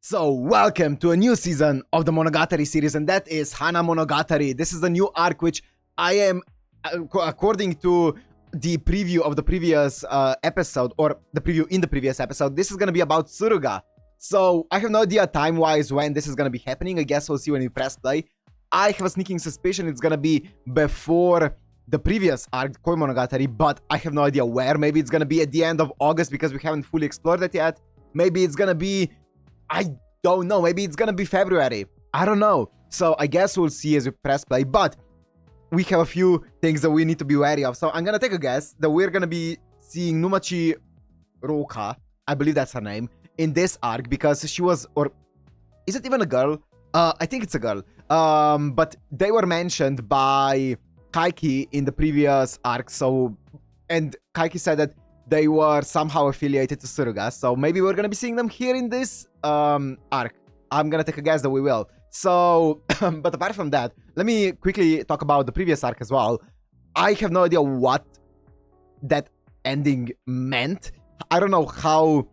So, welcome to a new season of the Monogatari series, and that is Hanamonogatari. This is a new arc which I am, according to the preview of the previous episode, or the preview in the previous episode, this is going to be about Suruga. So, I have no idea time-wise when this is going to be happening. I guess we'll see when we press play. I have a sneaking suspicion it's going to be before the previous arc, Koi Monogatari, but I have no idea where. Maybe it's going to be at the end of August because we haven't fully explored it yet. Maybe it's going to be... I don't know. Maybe it's gonna be February. I don't know. So I guess we'll see as we press play. But we have a few things that we need to be wary of. So I'm gonna take a guess that we're gonna be seeing Numachi Rouka, I believe that's her name, in this arc because she was, or is it even a girl? I think it's a girl. But they were mentioned by Kaiki in the previous arc. So, and Kaiki said that they were somehow affiliated to Suruga, so maybe we're gonna be seeing them here in this arc. I'm gonna take a guess that we will. So, but apart from that, let me quickly talk about the previous arc as well. I have no idea what that ending meant. I don't know how,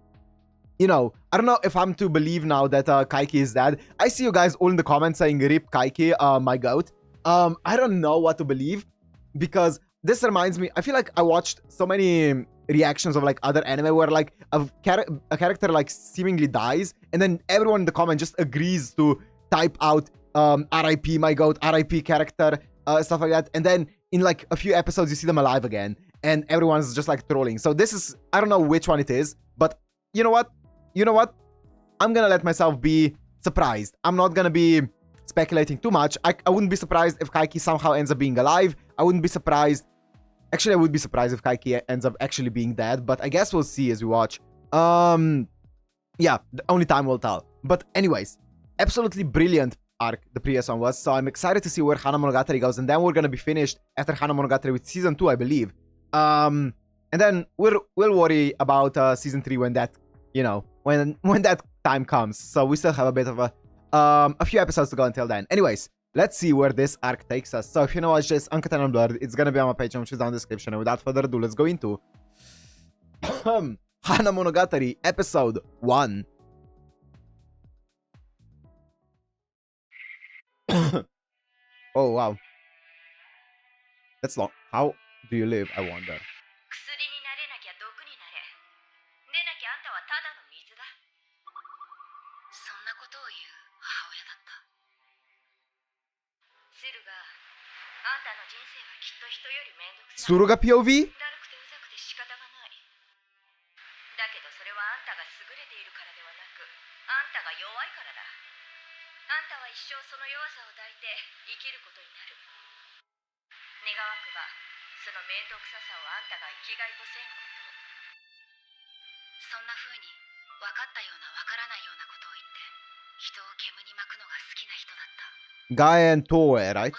I don't know if I'm to believe now that Kaiki is dead. I see you guys all in the comments saying RIP Kaiki, my goat. I don't know what to believe because this reminds me, I feel like I watched so many reactions of like other anime where like a character like seemingly dies and then everyone in the comment just agrees to type out RIP my goat, RIP character, stuff like that, and then in like a few episodes you see them alive again and everyone's just like trolling. So this is, I don't know which one it is, but you know what, I'm gonna let myself be surprised. I'm not gonna be speculating too much. I wouldn't be surprised if Kaiki somehow ends up being alive. I wouldn't be surprised. Actually, I would be surprised if Kaiki ends up actually being dead, but I guess we'll see as we watch. Yeah, only time will tell. But anyways, absolutely brilliant arc the previous one was, so I'm excited to see where Hanamonogatari goes, and then we're gonna be finished after Hanamonogatari with season 2, I believe. And then we'll worry about season 3 when that, when that time comes. So we still have a bit of a few episodes to go until then. Anyways, let's see where this arc takes us. So if you know watch this Uncut and Unblurred, it's gonna be on my Patreon, which is down in the description. And without further ado, let's go into Hanamonogatari episode 1. Oh wow, that's long. How do you live, I wonder? Suruga POV? ガエントーエ、right?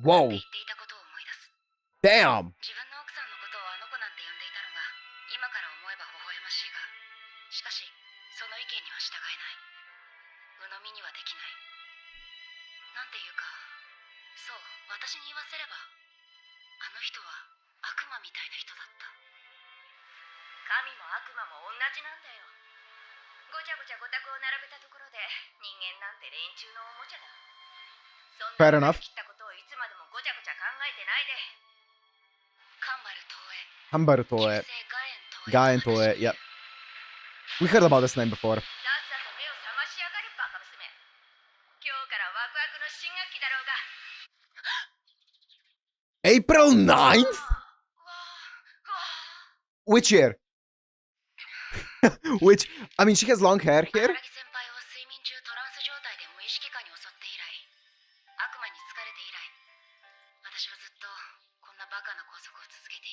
わお。Damn! 自分の奥さんのことをあの子なんて呼んでいたのが今から思えば微笑ましいが、しかしその意見には従えない。鵜呑みにはできない。なんていうか、そう私に言わせればあの人は悪魔みたいな人だった。神も悪魔も同じなんだよ。ごちゃごちゃごたくを並べたところで人間なんて連中のおもちゃだ。Fair enough. Kambaru Toe. Gaen Toe, yeah. We heard about this name before. April 9th? Which year? Which, I mean, she has long hair here.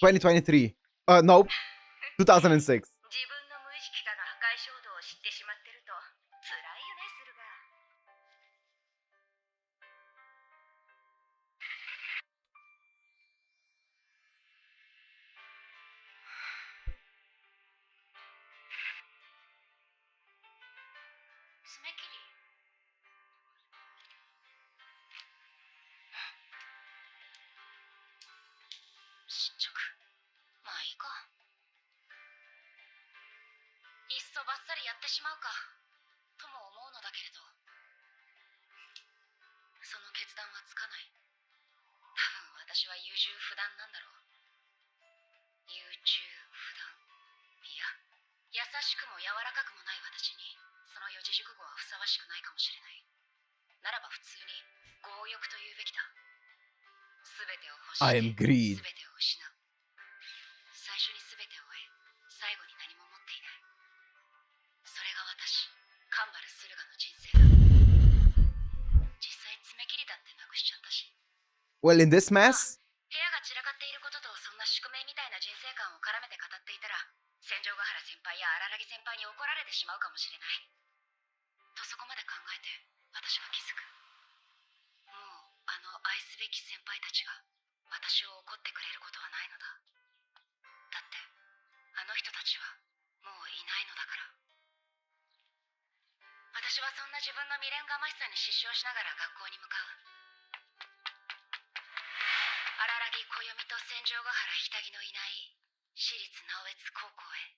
2023. No. 2006. I am greed. Well, in this mess,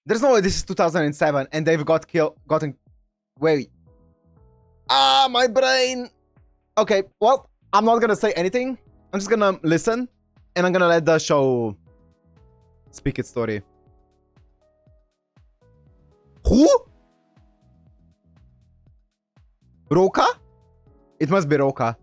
there's no way this is 2007 and they've gotten. Wait. Ah, my brain. Okay, well, I'm not gonna say anything. I'm just gonna listen and I'm gonna let the show speak its story. Who? Rouka? It must be Rouka.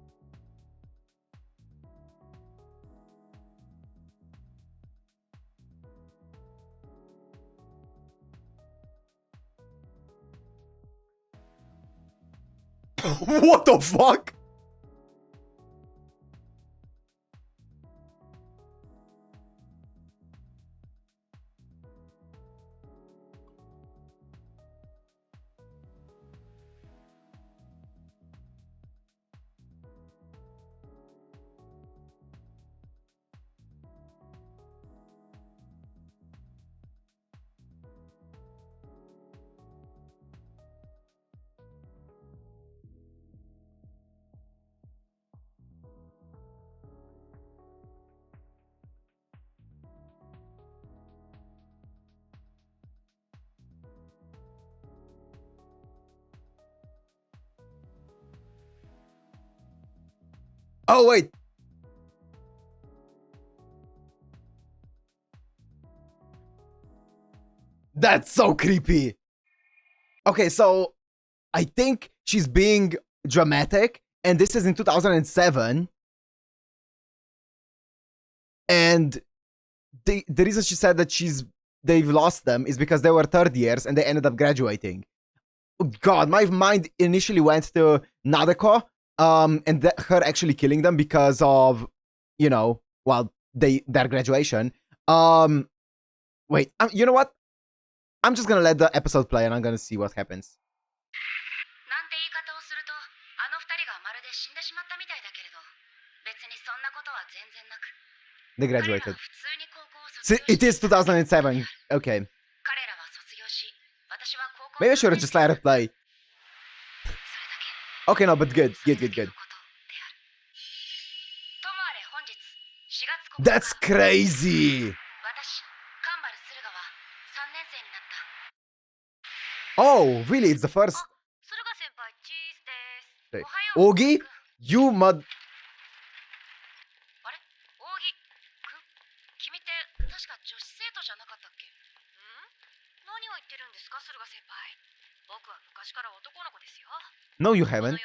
What the fuck? Oh, wait. That's so creepy. Okay, so I think she's being dramatic, and this is in 2007. And the reason she said that they've lost them is because they were third years and they ended up graduating. Oh, God, my mind initially went to Nadeko, and her actually killing them because of, you know, well, their graduation. Wait, you know what? I'm just gonna let the episode play and I'm gonna see what happens. They graduated. See, it is 2007. Okay. Maybe I should have just let it play. Okay, no, but good. Good. That's crazy. Oh, really? It's the first. Okay. Ogi, you mud. No, you haven't.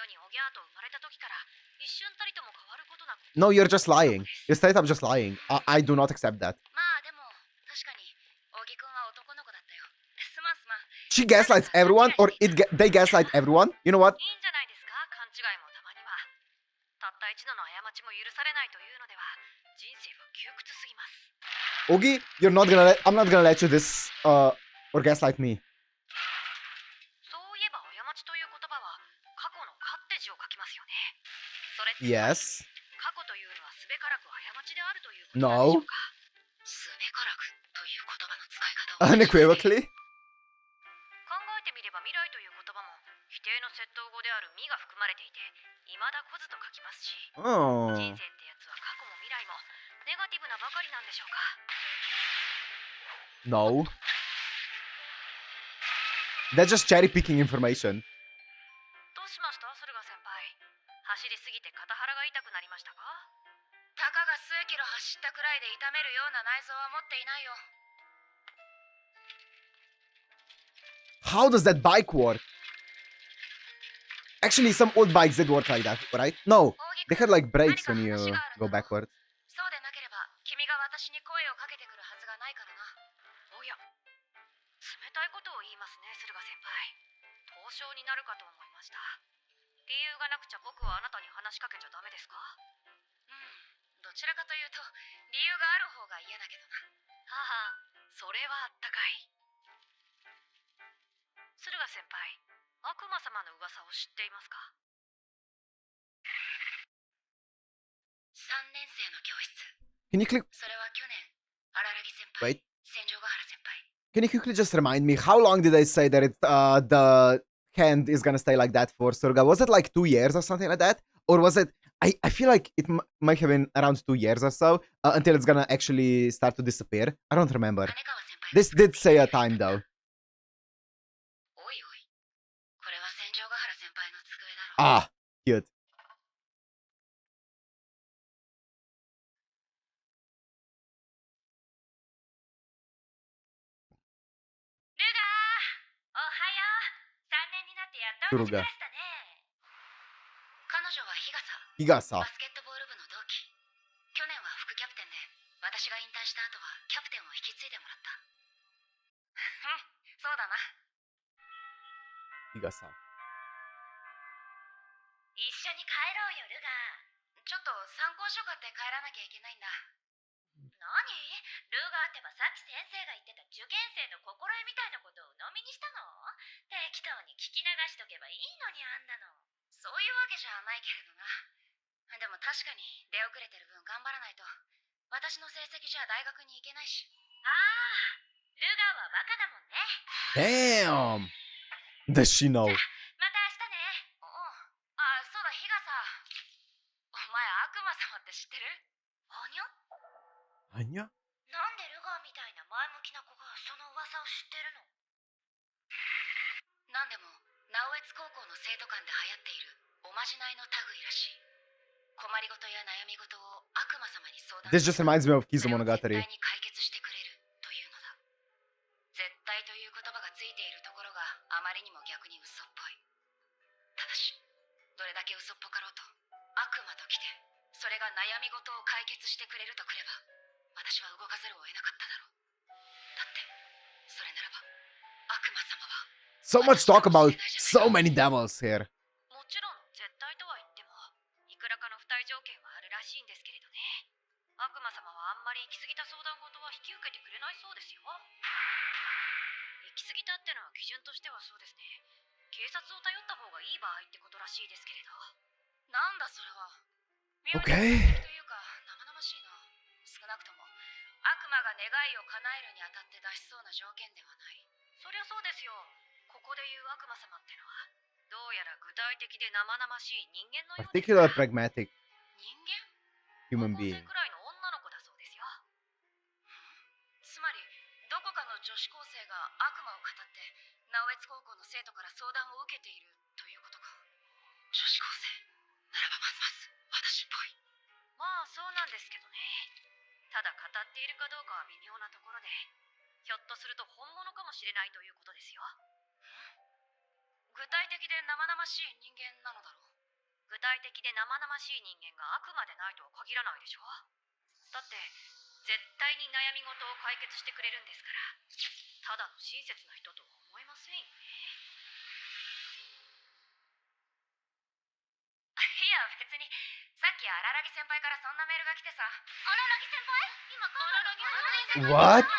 No, you're just lying. You're straight up just lying. I do not accept that. She gaslights everyone, or they gaslight everyone. You know what? Ogi, I'm not gonna let you this or gaslight me. Yes. No. Unequivocally. である身が含まれていて、未だ来ずと書きますし、Oh. 人生ってやつは過去も未来もネガティブなばかりなんでしょうか。No. That's just cherry picking information. どうしました駿河先輩。走りすぎて肩腹が痛くなりましたか？たかが数キロ走ったくらいで痛めるような内臓は持っていないよ。 How does that bike work? Actually, some old bikes did work like that, right? No, they had like brakes when you go backwards. そうでなければ君が私に声をかけてくるはずがないからな。おや、冷たいことを言いますね、駿河先輩。凍傷になるかと思いました。理由がなくちゃ僕はあなたに話しかけちゃダメですか？どちらかというと理由がある方が嫌だけどな。はは、それはあったかい。駿河先輩、悪魔様の噂を知っていますか？3年生の教室。 Can you click? それは去年、荒木先輩、 Wait. 戦場ヶ原先輩。 Can you quickly just remind me how long did I say that the hand is gonna stay like that for Suruga? Was it like 2 years or something like that, or was it? I feel like it might have been around 2 years or so until it's gonna actually start to disappear. I don't remember. 姉川先輩。 This did say a time though. おいおい、これは戦場ヶ原先輩の机だろう。 Ah, cute. ルガー、おはよう。3年になってやっと同じクラスだね。彼女は日Higasa. 笠、バスケットボール部の同期。去年は副キャプテンで、私が引退した後はキャプテンを引き継いでもらった。うん、そうだな。 Higasa. 一緒に帰ろうよ、ルガー。ちょっと参考書買って帰らなきゃいけないんだ。何？ルガーってばさっき先生が言ってた受験生の心得みたいなことを鵜呑みにしたの？適当に聞き流しとけばいいのにあんなの。そういうわけじゃないけれどな。でも確かに出遅れてる分頑張らないと。私の成績じゃ大学に行けないし。ああ、ルガーはバカだもんね。Damn. Does she know? また明日ね。あ、そうだ、日笠。お前悪魔様って知ってる？はにゃ？ Anya? なんでルガーみたいな前向きな子がその噂を知ってるの？なんでも、直江津高校の生徒間で流行っているおまじないの類らしい。困りごとや悩み事を悪魔様に相談 This just reminds me of Kizu それを絶 Monogatari. 対に解決してくれるというのだ。絶対という言葉がついているところがあまりにも逆に嘘っぽい。ただし、どれだけ嘘っぽかろうと悪魔と来て、それが悩み事を解決してくれるとくれば、私は動かざるを得なかっただろう。だってそれならば悪魔様は So much talk about so many devils here. もちろん絶対とは言ってもいくらかの付帯条件はあるらしいんですけれどね。悪魔様はあんまり行き過ぎた相談事は引き受けてくれないそうですよ。行き過ぎたってのは基準としてはそうですね。警察を頼った方がいい場合ってことらしいですけれど。なんだそれは。妙に Okay. というか生々しいな。少なくとも悪魔が願いを叶えるにあたって出しそうな条件ではない。そりゃそうですよ。ここで言う悪魔様ってのはどうやら具体的で生々しい人間のようです。 Particular pragmatic 人間？ human 高校生 being. くらいの女の子だそうですよ。つまりどこかの女子高生が悪魔を語って直江津高校の生徒から相談を受けているということか。女子高生ならばますます私っぽい。まあそうなんですけどね。ただ語っているかどうかは微妙なところで、ひょっとすると本物かもしれないということですよ。具体的で生々しい人間なのだろう。具体的で生々しい人間が悪魔でないとは限らないでしょ。だって絶対に悩み事を解決してくれるんですから、ただの親切な人とは思えませんよね。いや別に、さっき荒木先輩からそんなメールが来てさ。荒木先輩？今荒木先輩 What? 悪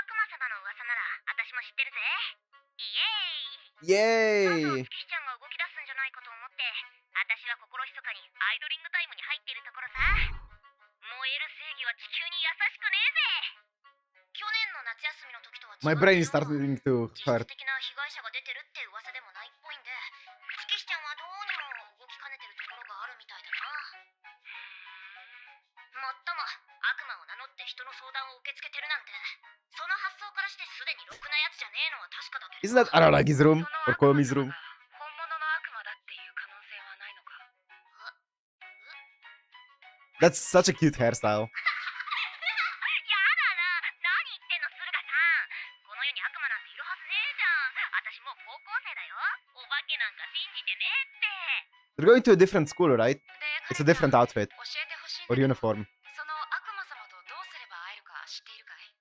魔様の噂なら私も知ってるぜ。イエーイ。 Yay! 月ちゃんが動き出すんじゃないかと思って、私は心密かにアイドリングタイムに入ってるところさ。燃える正義は地球に優しくねえぜ。去年のの夏休みの時とは My 違って brain よ is starting to 実質 hurt. 的な被害者が出てるって噂でもないっぽいんで、月日ちゃんはどうにも動きかねてるところがあるみたいだな。もっとも悪魔を名乗って人の相談を受け付けてるなんて、その発想からしてすでにろくなやつじゃねえのは確かだけど。 Isn't that Araragi's room? そ Or の悪魔 Koyomi's 様 room? が本物の悪魔だっていう可能性はないのか。 That's such a cute hairstyle. やだな、何言ってんの、駿河さん。この世に悪魔なんているはずねえじゃん。私もう高校生だよ。お化けなんか信じてねえって。 They're going to a different school, right? で、 It's a different outfit 教えてほしいん or だけど、 uniform. その悪魔様とどうすれば会えるか知っているかい？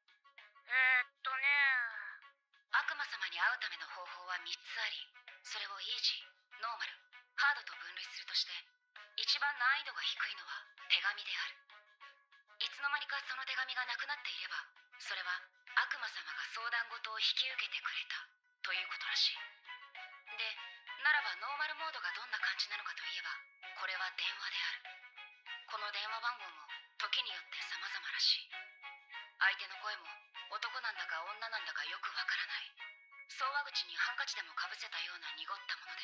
悪魔様に会うための方法は3つあり、それをイージー、ノーマル、ハードと分類するとして、一番難易度が低いのは手紙である。いつの間にかその手紙がなくなっていれば、それは悪魔様が相談事を引き受けてくれたということらしい。で、ならばノーマルモードがどんな感じなのかといえば、これは電話である。この電話番号も時によって様々らしい。相手の声も男なんだか女なんだかよくわからない。送話口にハンカチでもかぶせたような濁ったもので、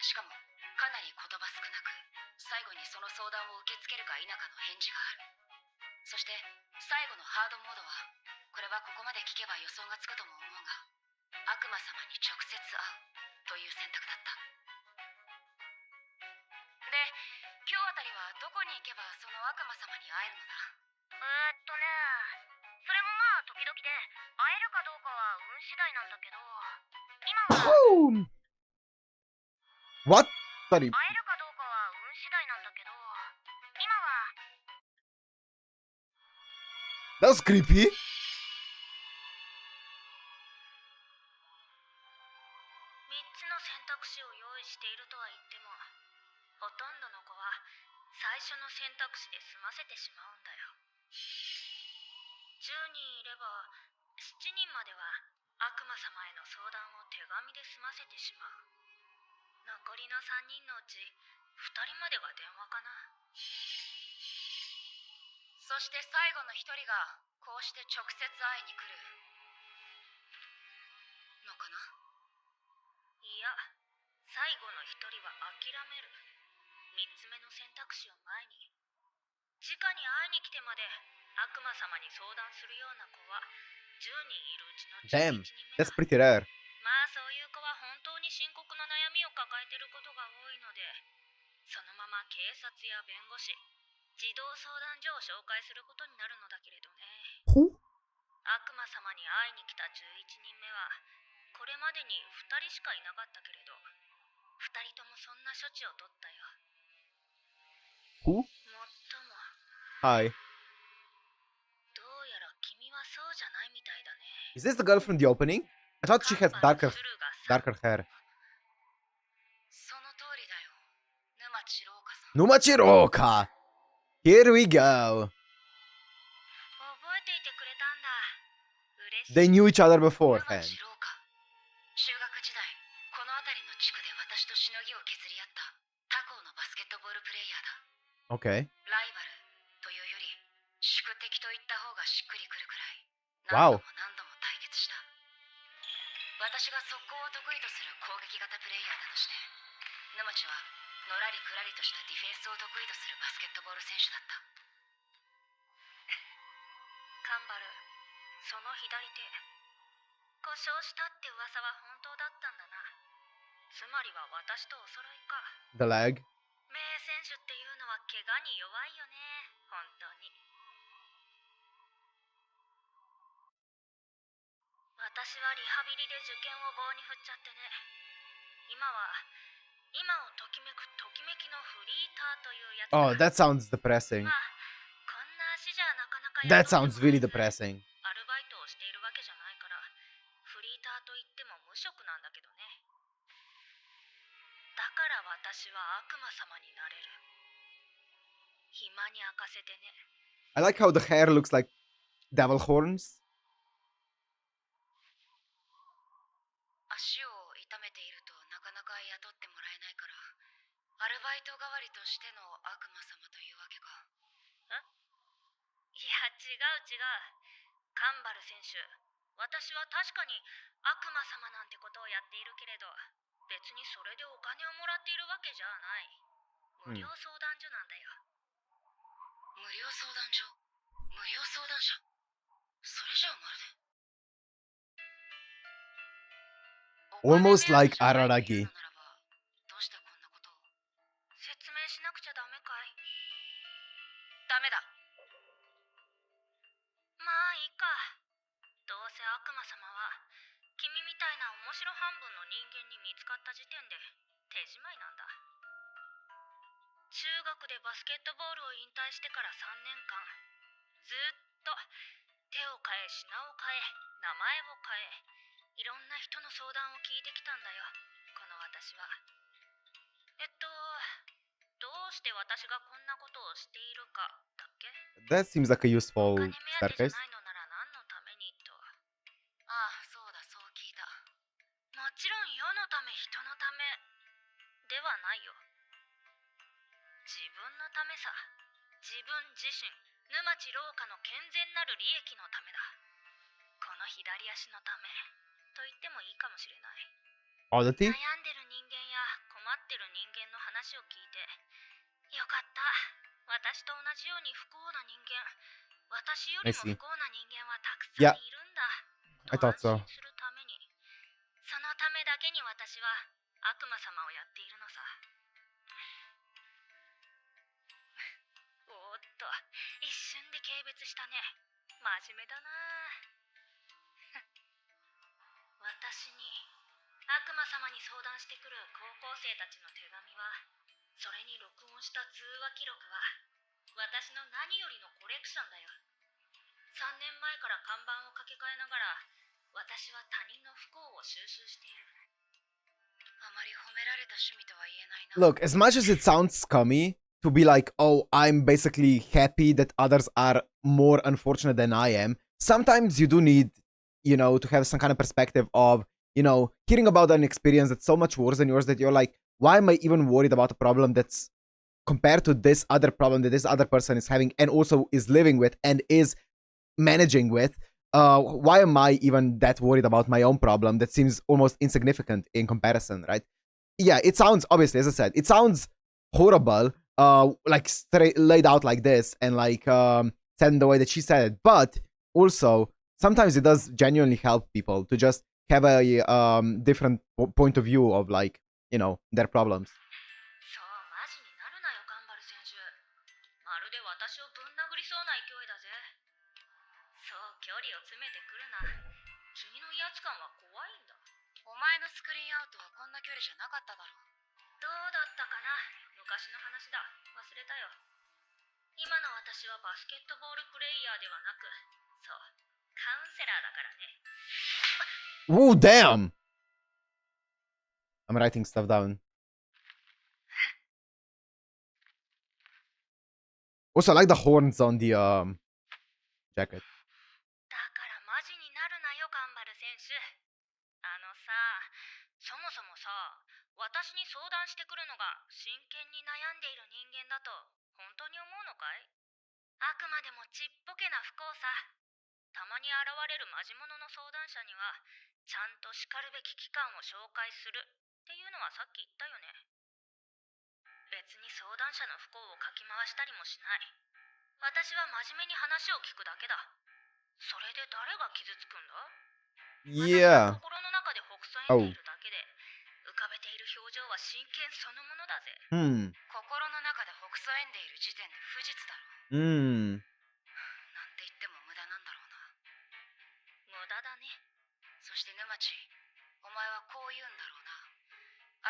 しかもかなり言葉少なく、最後にその相談を受け付けるか否かの返事がある。そして最後のハードモードは、これはここまで聞けば予想がつくとも思うが、悪魔様に直接会うという選択だった。で、今日あたりはどこに行けばその悪魔様に会えるのだ？それもまあ時々で、会えるかどうかは運次第なんだけど、今は Boom! What? Sorry. 会えるかどうかは運次第なんだけど、今は That was creepy. 3つの選択肢を用意しているとは言っても、ほとんどの子は最初の選択肢で済ませてしまうんだよ。10人いれば7人までは悪魔様への相談を手紙で済ませてしまう。残りの3人のうち2人までが電話かな。そして最後の1人がこうして直接会いに来るのかな。いや、最後の1人は諦める。3つ目の選択肢を前に、直に会いに来てまで悪魔様に相談するような子は10人いるうちの11 Damn, 人目 that's だ。 pretty rare. まあそういう子は本当に深刻な悩みを抱えてることが多いので、そのまま警察や弁護士、児童相談所を紹介することになるのだけれどね。 Who? 悪魔様に会いに来た11人目はこれまでに2人しかいなかったけれど、2人ともそんな処置を取ったよ。 Who? もっとも Hi. どうやら君はそうじゃないみたいだね。 Is this the girl from the opening? I thought she had カンパの darker 駿河さん。 darker hair. その通りだよ、沼地郎香さん。 Numachi Rouka! Here we go. 覚えていてくれたんだ。嬉しい。 They knew each other 沼 beforehand. 地郎香、中学時代この辺りの地区で私としのぎを削り合った他校のバスケットボールプレイヤーだ。 Okay. ライバルというより宿敵と言った方がしっくりくるくらい、 Wow. 何度も対決した。私が速攻を得意とする攻撃型プレイヤーだとして、沼地はのらりくらりとしたディフェンスを得意とするバスケットボール選手だった。カンバル、その左手故障したって噂は本当だったんだな。つまりは私とお揃いか。 The leg. 名選手っていうのは怪我に弱いよね、本当に。私はリハビリで受験を棒に振っちゃってね。今をときめくときめきのフリーターというやつだ。 Oh, that sounds depressing. まあ、こんな足じゃなかなか That 雇っても sounds really らえず depressing. アルバイトをしているわけじゃないから、フリーターといっても無職なんだけどね。だから私は悪魔様になれる。暇に明かせてね。 I like how the hair looks like devil horns. 足を痛めているとなかなか雇ってもらえないから、アルバイト代わりとしての悪魔様というわけか。ん？いや、違う。カンバル選手、私は確かに悪魔様なんてことをやっているけれど、別にそれでお金をもらっているわけじゃない。無料相談所なんだよ。無料相談所、無料相談所。それじゃあまるで。Almost like お金目当てじゃないという Araragi. のならば、どうしてこんなことを。説明しなくちゃダメかい？ダメだ。まあいいか。どうせ悪魔様は君みたいな面白半分の人間に見つかった時点で手じまいなんだ。中学でバスケットボールを引退してから3年間、ずっと手を変え品を変え名前を変え、いろんな人の相談を聞いてきたんだよ、この私は。どうして私がこんなことをしているかだっけ？ That seems like a お useful 金目当てじゃ staircase. ないのなら何のためにと。ああ、そうだ、そう聞いた。もちろん世のため人のためではないよ。自分のためさ。自分自身、沼地廊下の健全なる利益のためだ。この左足のためと言ってもいいかもしれない。Oddity? 悩んでる人間や困ってる人間の話を聞いて、よかった。私と同じように不幸な人間、私より I も see. 不幸な人間はたくさ Yeah, んいるんだ。 I と thought 安 so. 心するために。そのためだけに私は悪魔様をやっているのさ。おっと、一瞬で軽蔑したね。真面目だな。私に悪魔様に相談してくる高校生たちの手紙は、それに録音した通話記録は私の何よりのコレクションだよ。3年前から看板を掛け替えながら、私は他人の不幸を収集している。あまり褒められた趣味とは言えないな。 Look, as much as it sounds scummy to be like, oh, I'm basically happy that others are more unfortunate than I am, sometimes you do need, to have some kind of perspective of, hearing about an experience that's so much worse than yours that you're like, why am I even worried about a problem that's compared to this other problem that this other person is having and also is living with and is managing with? Why am I even that worried about my own problem that seems almost insignificant in comparison, right? Yeah, it sounds, obviously, as I said, it sounds horrible, like straight laid out like this and like said in the way that she said it, but also sometimes it does genuinely help people to just have a different point of view of like, their problems. そう、マジになるなよ、カンバル選手。まるで私をぶん殴りそうな勢いだぜ。そう、距離を詰めてくるな。君の威圧感は怖いんだ。お前のスクリーンアウトはこんな距離じゃなかっただろう。どうだったかな。昔の話だ。忘れたよ。今の私はバスケットボールプレイヤーではなく、そう、カウンセラーだからね。Ooh, damn! I'm writing stuff down. Also, I like the horns on the jacket. だからマジになるなよ、カンバル選手。さ、そもそもさ、私に相談してくるのが真剣に悩んでいる人間だと本当に思うのかい？あくまでもちっぽけな不幸さ。たまに現れるマジモノの相談者には、ちゃんとしかるべき機関を紹介するっていうのはさっき言ったよね。別に相談者の不幸をかき回したりもしない。私は真面目に話を聞くだけだ。それで誰が傷つくんだ？ Yeah. 私は心の中でほくそ笑んでいるだけで、浮かべている表情は真剣そのものだぜ。心の中でほくそ笑んでいる時点で不実だろ。なんて言っても無駄なんだろうな。無駄だね。そして沼地、お前はこう言うんだろうな。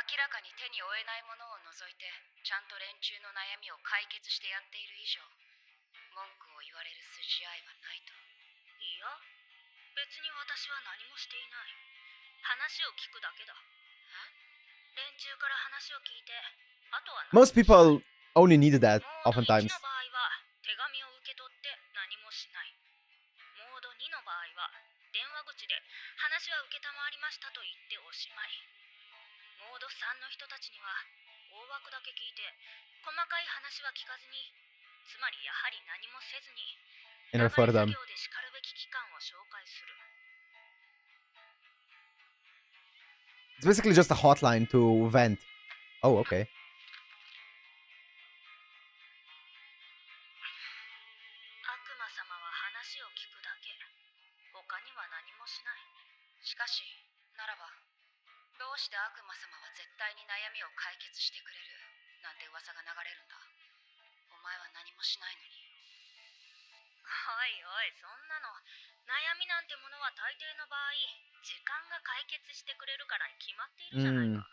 明らかに手に負えないものを除いて、ちゃんと連中の悩みを解決してやっている以上、文句を言われる筋合いはないと。いや、別に私は何もしていない。話を聞くだけだ。連中から話を聞いて、あとは Most people only needed that モード oftentimes. 1の場合は手紙を受け取って何もしない。モード2の場合は電話口で話は承りましたと言っておしまい。モード3の人たちには大枠だけ聞いて細かい話は聞かずに、つまりやはり何もせずに、and refer them. 流れ作業でしかるべき期間を紹介する。 It's basically just a hotline to vent. Oh, okay. 悪魔様は話を聞くだけ。他には何もしない。しかし、ならば、どうして悪魔様は絶対に悩みを解決してくれるなんて噂が流れるんだ。お前は何もしないのに。おいおい、そんなの。悩みなんてものは大抵の場合、時間が解決してくれるからに決まっているじゃないか。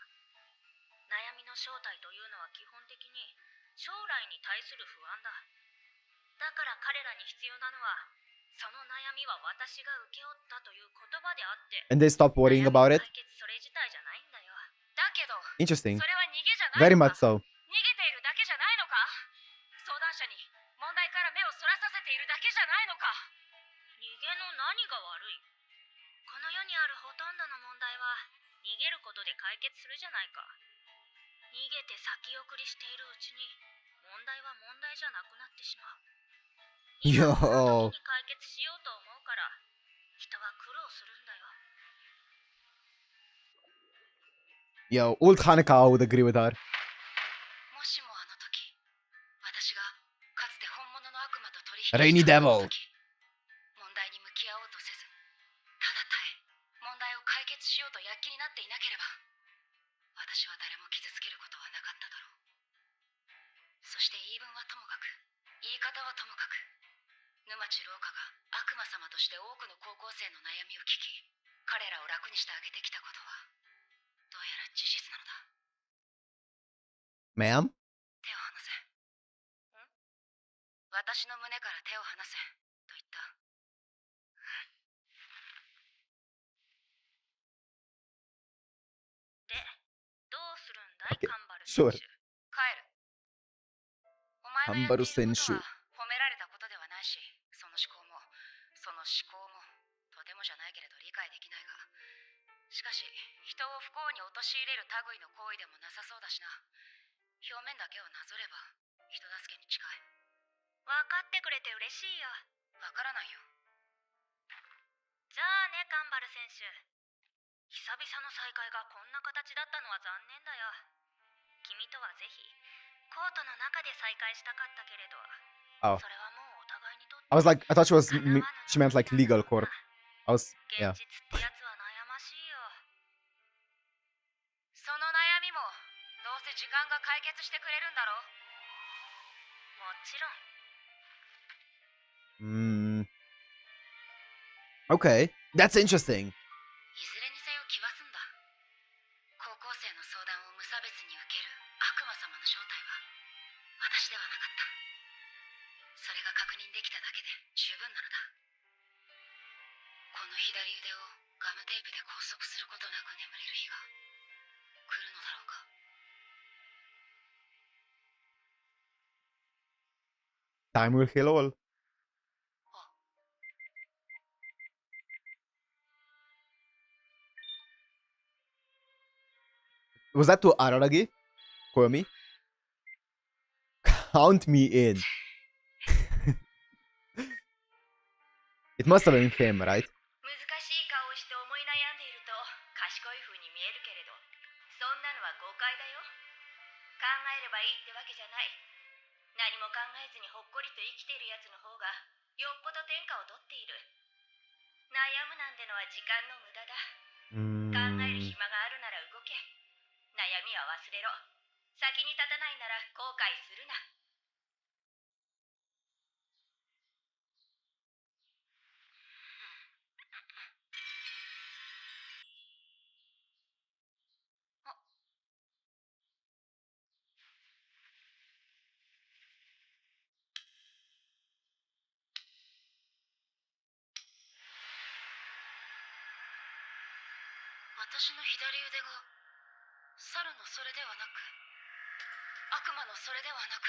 悩みの正体というのは基本的に将来に対する不安だ。だから彼らに必要なのは、その悩みは私が請け負ったという言葉であって、 And they stop worrying about it? 解決それ自体じゃないんだよ。だけど、 Interesting. それは逃げじゃないのか。 Very much so. 逃げているだけじゃないのか。相談者に問題から目をそらさせているだけじゃないのか。逃げの何が悪い。この世にあるほとんどの問題は逃げることで解決するじゃないか。逃げて先送りしているうちに問題は問題じゃなくなってしまう。今この時に解決しようと思うから人は苦労するんだよ。 Yo, old Hanukkah would agree with her. もしもあの時、私がかつて本物の悪魔と取引 Rainy した Devil. 時、問題に向き合おうとせず、ただ耐え、問題を解決しようと躍起になっていなければ、私は誰も傷つけることはなかっただろう。そして言い分はともかく、言い方はともかく、沼地廊下が悪魔様として多くの高校生の悩みを聞き、彼らを楽にしてあげてきたことは、どうやら事実なのだ。 Ma'am? 手を離せ。ん？私の胸から手を離せと言った。で、どうするんだい、 Okay, カンバル sure. 選手。帰る。お前のやカンバルっている選手。ことは褒められたことではないし、その思考もとてもじゃないけれど理解できないが、しかし人を不幸に陥れる類の行為でもなさそうだしな。表面だけをなぞれば人助けに近い。分かってくれて嬉しいよ。わからないよ。じゃあね、カンバル選手。久々の再会がこんな形だったのは残念だよ。君とはぜひコートの中で再会したかったけれど、 Oh. それはもうお互いにとって I was like, I thought she meant like legal court. I was, 現 yeah. 実ってやつは悩ましいよ。その悩みもどうせ時間が解決してくれるんだろう。もちろん。 Okay, that's interesting. いずれにせよ気は済んだ。高校生の相談を無差別に受ける悪魔様の正体は私ではなかった。それが確認できただけで十分なのだ。この左腕をガムテープで拘束することなく眠れる日が来るのだろうか。 Time will heal all. Was that to Araragi? Koyomi? Count me in. It must have been him, right? 難しい顔をして思い悩んでいると賢い風に見えるけれど、そんなのは誤解だよ。考えればいいってわけじゃない。何も考えずにほっこりと生きているやつの方がよっぽど天下を取っている。悩むなんてのは時間の無駄だ。考える暇があるなら動け。悩みは忘れろ。先に立たないなら後悔するな。私の左腕が猿のそれではなく悪魔のそれではなく、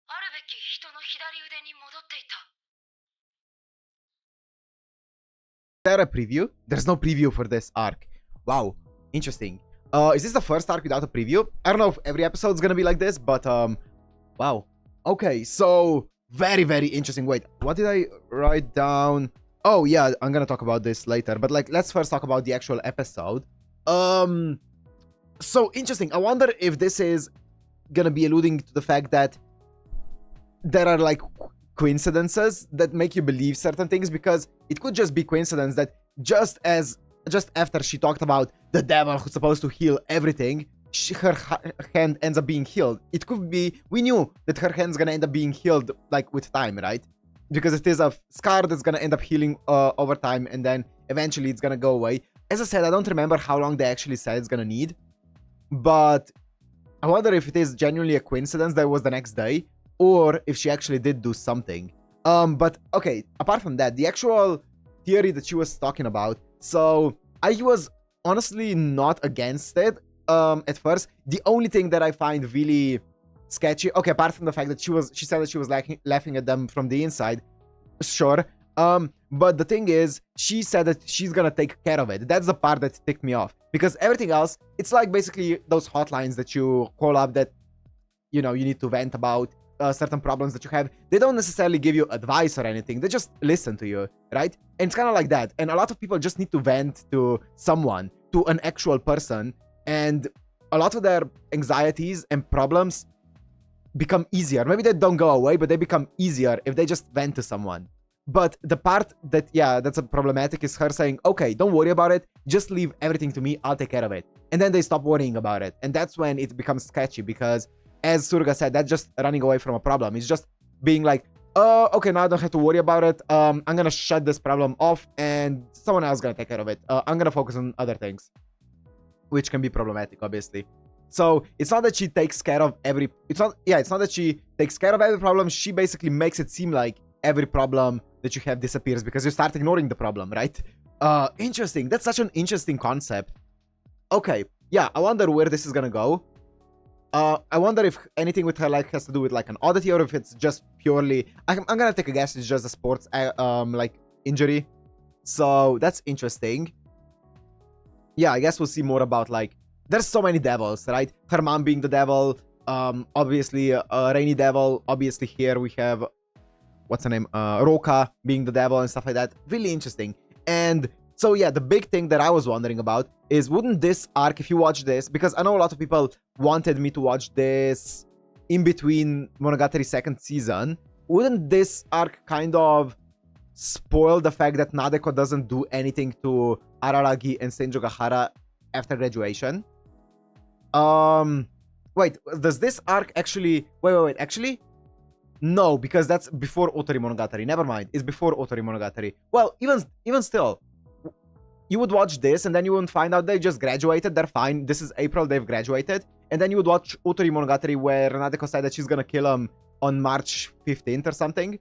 あるべき人の左腕に戻っていた。 Is there a preview? There's no preview for this arc. Wow, interesting. Is this the first arc without a preview? I don't know if every episode's gonna be like this, but wow. Okay, so Very, very interesting. Wait, what did I write down? Oh yeah, I'm gonna talk about this later, but like let's first talk about the actual episode. So interesting. I wonder if this is gonna be alluding to the fact that there are like coincidences that make you believe certain things, because it could just be coincidence that just after she talked about the devil who's supposed to heal everything, her hand ends up being healed. It could be, we knew that her hand's gonna end up being healed like with time, right? Because it is a scar that's gonna end up healing over time, and then eventually it's gonna go away. As I said, I don't remember how long they actually said it's gonna need, but I wonder if it is genuinely a coincidence that it was the next day, or if she actually did do something. But okay, apart from that, the actual theory that she was talking about, so I was honestly not against it at first. The only thing that I find really sketchy, okay, apart from the fact that she said that she was laughing at them from the inside, sure. But the thing is, she said that she's gonna take care of it. That's the part that ticked me off, because everything else, it's like basically those hotlines that you call up that, you know, you need to vent about certain problems that you have. They don't necessarily give you advice or anything. They just listen to you, right? And it's kind of like that. And a lot of people just need to vent to someone, to an actual person. And a lot of their anxieties and problems become easier. Maybe they don't go away, but they become easier if they just vent to someone. But the part that, yeah, that's a problematic is her saying, okay, don't worry about it. Just leave everything to me. I'll take care of it. And then they stop worrying about it. And that's when it becomes sketchy, because as Suruga said, that's just running away from a problem. It's just being like, okay, now I don't have to worry about it. I'm gonna shut this problem off and someone else is gonna take care of it. I'm gonna focus on other things, which can be problematic, obviously. So it's not that she takes care of every, it's not that she takes care of every problem. She basically makes it seem like every problem that you have disappears because you start ignoring the problem, right? Interesting. That's such an interesting concept. Okay, yeah, I wonder where this is gonna go. I wonder if anything with her like has to do with like an oddity, or if it's just purely, I'm gonna take a guess it's just a sports like injury. So that's interesting. Yeah, I guess we'll see more about like, there's so many devils, right? Her mom being the devil, obviously Rainy Devil. Obviously here we have, what's her name, Rouka being the devil and stuff like that. Really interesting. And so yeah, the big thing that I was wondering about is, wouldn't this arc, if you watch this, because I know a lot of people wanted me to watch this in between Monogatari second season, wouldn't this arc kind of spoil the fact that Nadeko doesn't do anything to Araragi and Senjogahara after graduation? Wait, does this arc actually, wait, actually? No, because that's before Otori Monogatari. Never mind, it's before Otori Monogatari. Well, even still, you would watch this and then you wouldn't find out they just graduated, they're fine. This is April, they've graduated. And then you would watch Otori Monogatari where Nadeko said that she's gonna kill him on March 15th or something.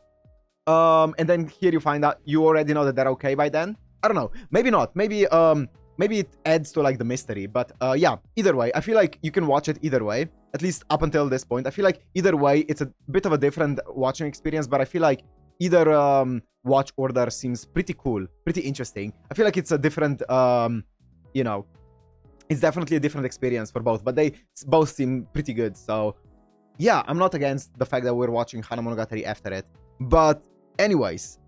And then here you find out, you already know that they're okay by then. I don't know, maybe not, maybe it adds to like the mystery. But yeah, either way, I feel like you can watch it either way, at least up until this point. I feel like either way, it's a bit of a different watching experience, but I feel like either watch order seems pretty cool, pretty interesting. I feel like it's a different, you know, it's definitely a different experience for both, but they both seem pretty good. So yeah, I'm not against the fact that we're watching Hanamonogatari after it. But anyways.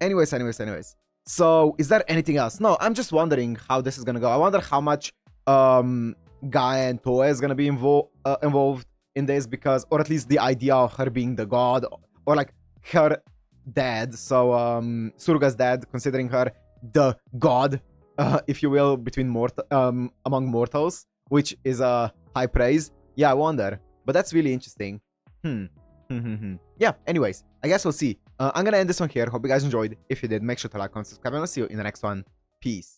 So is there anything else? No, I'm just wondering how this is gonna go. I wonder how much Gaia and Toa is gonna be involved in this, because, or at least the idea of her being the god, or like her dad, so Suruga's dad, considering her the god, if you will, between among mortals, which is a high praise. Yeah, I wonder, but that's really interesting. Yeah, anyways, I guess we'll see. I'm gonna end this one here. Hope you guys enjoyed. If you did, make sure to like, comment, subscribe, and I'll see you in the next one. Peace.